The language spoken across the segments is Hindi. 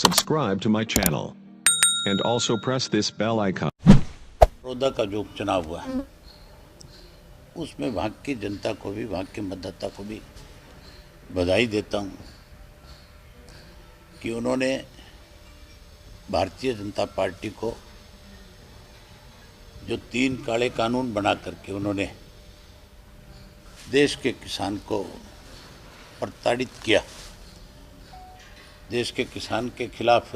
subscribe to my channel and also press this bell icon. Baroda का जो चुनाव हुआ उसमें वहाँ की जनता को भी, वहाँ के मतदाता को भी बधाई देता हूँ कि उन्होंने भारतीय जनता पार्टी को जो 3 काले कानून बना करके उन्होंने देश के किसान को प्रताड़ित किया, देश के किसान के खिलाफ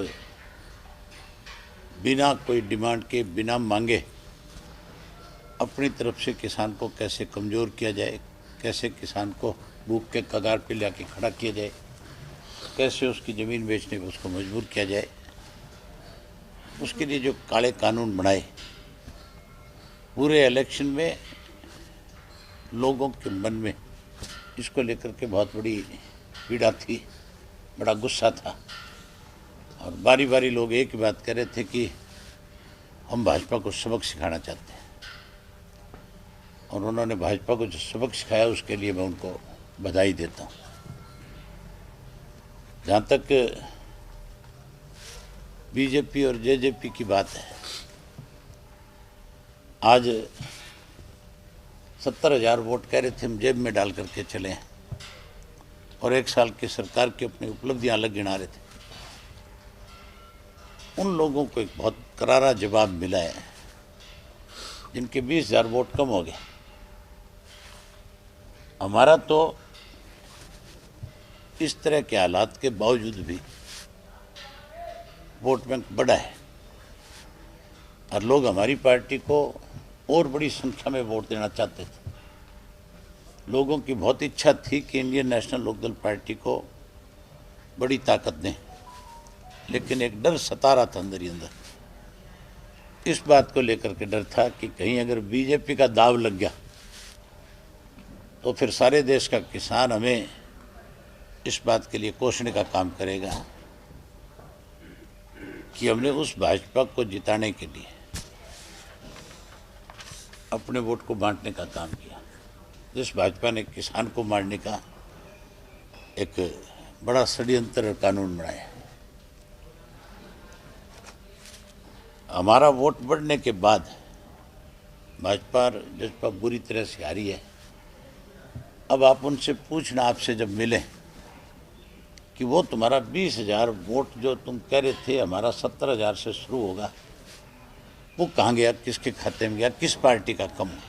बिना कोई डिमांड के, बिना मांगे अपनी तरफ से किसान को कैसे कमज़ोर किया जाए, कैसे किसान को भूख के कगार पे लाके खड़ा किया जाए, कैसे उसकी ज़मीन बेचने पर उसको मजबूर किया जाए, उसके लिए जो काले कानून बनाए, पूरे इलेक्शन में लोगों के मन में इसको लेकर के बहुत बड़ी पीड़ा थी, बड़ा गुस्सा था। और बारी बारी लोग एक ही बात कह रहे थे कि हम भाजपा को सबक सिखाना चाहते हैं, और उन्होंने भाजपा को जो सबक सिखाया उसके लिए मैं उनको बधाई देता हूँ। जहाँ तक बीजेपी और जेजेपी की बात है, आज 70,000 वोट कह रहे थे हम जेब में डाल करके चले हैं, और 1 साल की सरकार की अपनी उपलब्धियां अलग गिना रहे थे। उन लोगों को एक बहुत करारा जवाब मिला है जिनके 20,000 वोट कम हो गए। हमारा तो इस तरह के हालात के बावजूद भी वोट बैंक बड़ा है, और लोग हमारी पार्टी को और बड़ी संख्या में वोट देना चाहते थे। लोगों की बहुत इच्छा थी कि इंडियन नेशनल लोकदल पार्टी को बड़ी ताकत दें, लेकिन एक डर सता रहा था अंदर ही अंदर। इस बात को लेकर के डर था कि कहीं अगर बीजेपी का दाव लग गया तो फिर सारे देश का किसान हमें इस बात के लिए कोसने का काम करेगा कि हमने उस भाजपा को जिताने के लिए अपने वोट को बांटने का काम किया, जिस भाजपा ने किसान को मारने का एक बड़ा षड्यंत्र कानून बनाया। हमारा वोट बढ़ने के बाद भाजपा और जसपा बुरी तरह से हारी है। अब आप उनसे पूछना, आपसे जब मिले, कि वो तुम्हारा 20,000 वोट जो तुम कह रहे थे हमारा 70,000 से शुरू होगा, वो कहाँ गया, किसके खाते में गया, किस पार्टी का कम हुआ,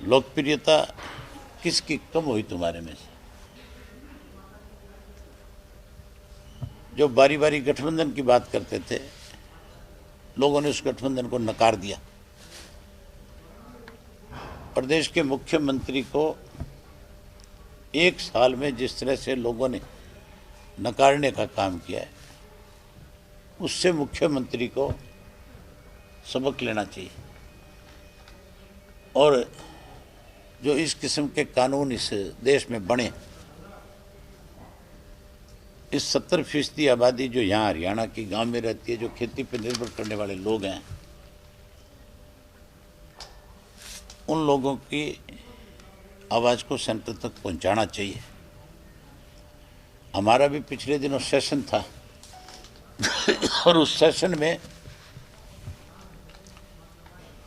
लोकप्रियता किसकी कम हुई तुम्हारे में से? जो बारी बारी गठबंधन की बात करते थे, लोगों ने उस गठबंधन को नकार दिया। प्रदेश के मुख्यमंत्री को 1 साल में जिस तरह से लोगों ने नकारने का काम किया है, उससे मुख्यमंत्री को सबक लेना चाहिए। और जो इस किस्म के कानून इस देश में बने, इस 70% आबादी जो यहाँ हरियाणा की गांव में रहती है, जो खेती पर निर्भर करने वाले लोग हैं, उन लोगों की आवाज़ को सेंटर तक पहुंचाना चाहिए। हमारा भी पिछले दिनों सेशन था और उस सेशन में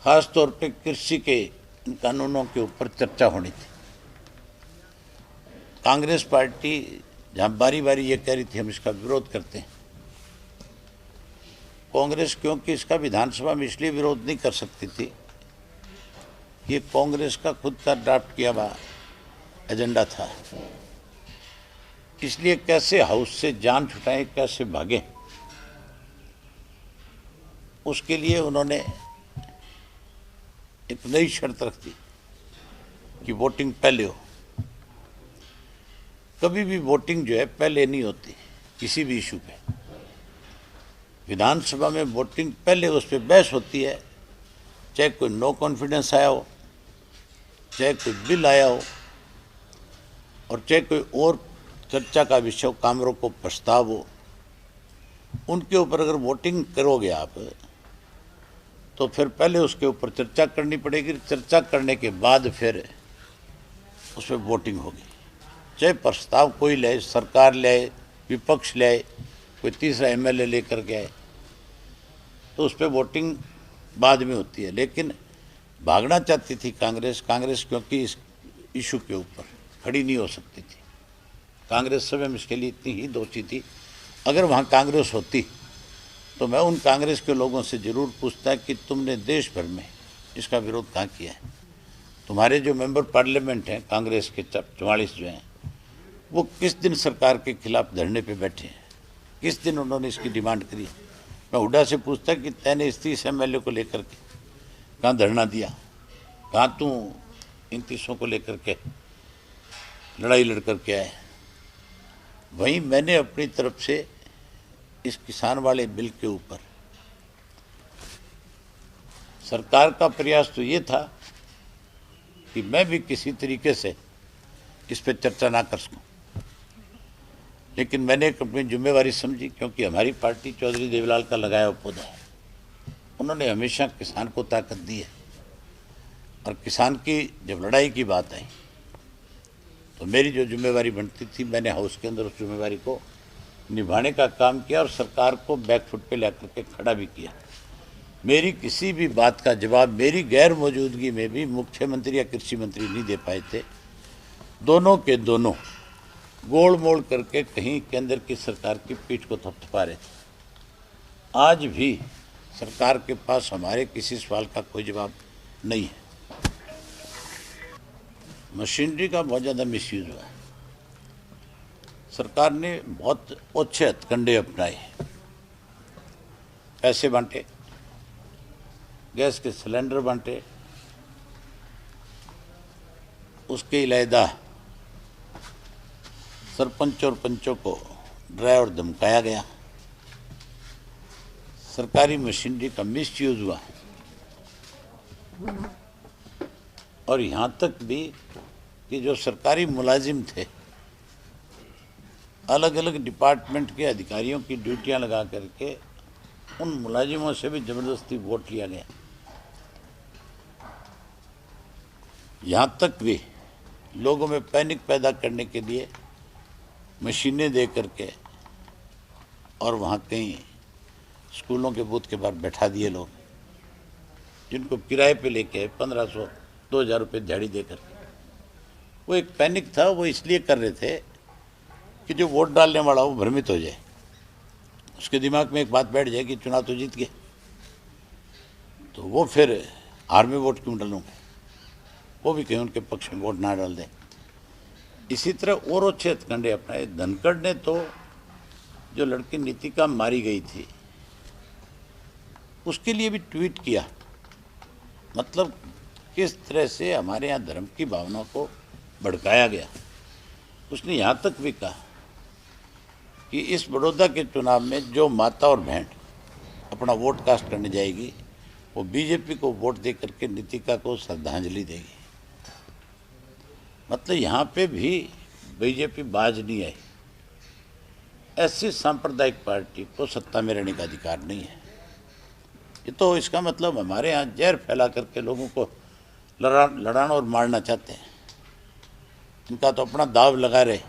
खास तौर पे कृषि के इन कानूनों के ऊपर चर्चा होनी थी। कांग्रेस पार्टी जहाँ बारी बारी ये कह रही थी हम इसका विरोध करते हैं, कांग्रेस क्योंकि इसका विधानसभा में इसलिए विरोध नहीं कर सकती थी, ये कांग्रेस का खुद का ड्राफ्ट किया हुआ एजेंडा था, इसलिए कैसे हाउस से जान छुटाएं, कैसे भागें, उसके लिए उन्होंने एक नई शर्त रख दी कि वोटिंग पहले हो। कभी भी वोटिंग जो है पहले नहीं होती किसी भी इशू पे। विधानसभा में वोटिंग पहले उस पर बहस होती है, चाहे कोई नो कॉन्फिडेंस आया हो, चाहे कोई बिल आया हो, और चाहे कोई और चर्चा का विषय हो, काम रोको प्रस्ताव हो, उनके ऊपर अगर वोटिंग करोगे आप तो फिर पहले उसके ऊपर चर्चा करनी पड़ेगी। चर्चा करने के बाद फिर उस पर वोटिंग होगी। चाहे प्रस्ताव कोई ले, सरकार ले, विपक्ष ले, कोई तीसरा एमएलए लेकर के आए, तो उस पर वोटिंग बाद में होती है। लेकिन भागना चाहती थी कांग्रेस क्योंकि इस इशू के ऊपर खड़ी नहीं हो सकती थी। कांग्रेस स्वयं इसके लिए इतनी ही दोषी थी। अगर वहाँ कांग्रेस होती तो मैं उन कांग्रेस के लोगों से जरूर पूछता कि तुमने देश भर में इसका विरोध कहाँ किया है। तुम्हारे जो मेंबर पार्लियामेंट हैं कांग्रेस के 44 जो हैं, वो किस दिन सरकार के खिलाफ धरने पे बैठे हैं, किस दिन उन्होंने इसकी डिमांड करी। मैं हुड्डा से पूछता कि तैने इस 30 एमएलए को लेकर के कहाँ धरना दिया, कहाँ तू इन 30 को लेकर के लड़ाई लड़ कर के आए। वहीं मैंने अपनी तरफ से इस किसान वाले बिल के ऊपर सरकार का प्रयास तो ये था कि मैं भी किसी तरीके से इस पर चर्चा ना कर सकूं, लेकिन मैंने एक अपनी जिम्मेवारी समझी, क्योंकि हमारी पार्टी चौधरी देवीलाल का लगाया हुआ पौधा है। उन्होंने हमेशा किसान को ताकत दी है, और किसान की जब लड़ाई की बात आई तो मेरी जो जिम्मेवारी बनती थी, मैंने हाउस के अंदर उस जिम्मेवारी को निभाने का काम किया और सरकार को बैकफुट पे लेकर के खड़ा भी किया। मेरी किसी भी बात का जवाब मेरी गैर मौजूदगी में भी मुख्यमंत्री या कृषि मंत्री नहीं दे पाए थे। दोनों के दोनों गोल मोड़ करके कहीं केंद्र की सरकार की पीठ को थपथपा रहे थे। आज भी सरकार के पास हमारे किसी सवाल का कोई जवाब नहीं है। मशीनरी का बहुत ज़्यादा मिसयूज हुआ है। सरकार ने बहुत ओछे हथकंडे अपनाए, पैसे बांटे, गैस के सिलेंडर बांटे, उसके अलहदा सरपंच और पंचों को डराया और धमकाया गया। सरकारी मशीनरी का मिसयूज हुआ, और यहाँ तक भी कि जो सरकारी मुलाजिम थे, अलग अलग डिपार्टमेंट के अधिकारियों की ड्यूटियां लगा करके उन मुलाजिमों से भी जबरदस्ती वोट लिया गया। यहाँ तक भी लोगों में पैनिक पैदा करने के लिए मशीनें दे करके और वहाँ कहीं स्कूलों के बूथ के बाहर बैठा दिए लोग, जिनको किराए पे लेके 1500-2000 रुपये दिहाड़ी दे करके। वो एक पैनिक था, वो इसलिए कर रहे थे कि जो वोट डालने वाला वो भ्रमित हो जाए, उसके दिमाग में एक बात बैठ जाए कि चुनाव तो जीत गए, तो वो फिर हार में वोट क्यों डालूंगा, वो भी कहीं उनके पक्ष में वोट ना डाल दें। इसी तरह और अच्छे हथकंडे अपनाए। धनखड़ ने तो जो लड़की नीतिका मारी गई थी उसके लिए भी ट्वीट किया, मतलब किस तरह से हमारे यहाँ धर्म की भावना को भड़काया गया। उसने यहाँ तक भी कहा कि इस बड़ौदा के चुनाव में जो माता और बहन अपना वोट कास्ट करने जाएगी वो बीजेपी को वोट दे करके नीतिका को श्रद्धांजलि देगी। मतलब यहाँ पे भी बीजेपी बाज नहीं आई। ऐसी सांप्रदायिक पार्टी को सत्ता में रहने का अधिकार नहीं है। ये तो इसका मतलब हमारे यहाँ जहर फैला करके लोगों को लड़ाना और मारना चाहते हैं। इनका तो अपना दाव लगा रहे,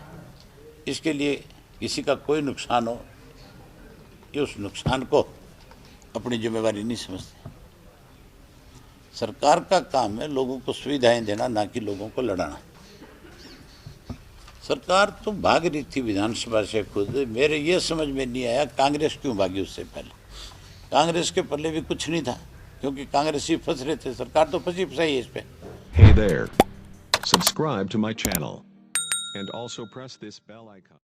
इसके लिए किसी का कोई नुकसान हो, ये उस नुकसान को अपनी जिम्मेवारी नहीं समझते। सरकार का काम है लोगों को सुविधाएं देना, ना कि लोगों को लड़ाना। सरकार तो भाग रही थी विधानसभा से खुद। मेरे ये समझ में नहीं आया कांग्रेस क्यों भागी उससे पहले। कांग्रेस के पल्ले भी कुछ नहीं था, क्योंकि कांग्रेस ही फंस रहे थे। सरकार तो फंसी फसाई है इस पे। Hey there. Subscribe to my channel and also press this bell icon.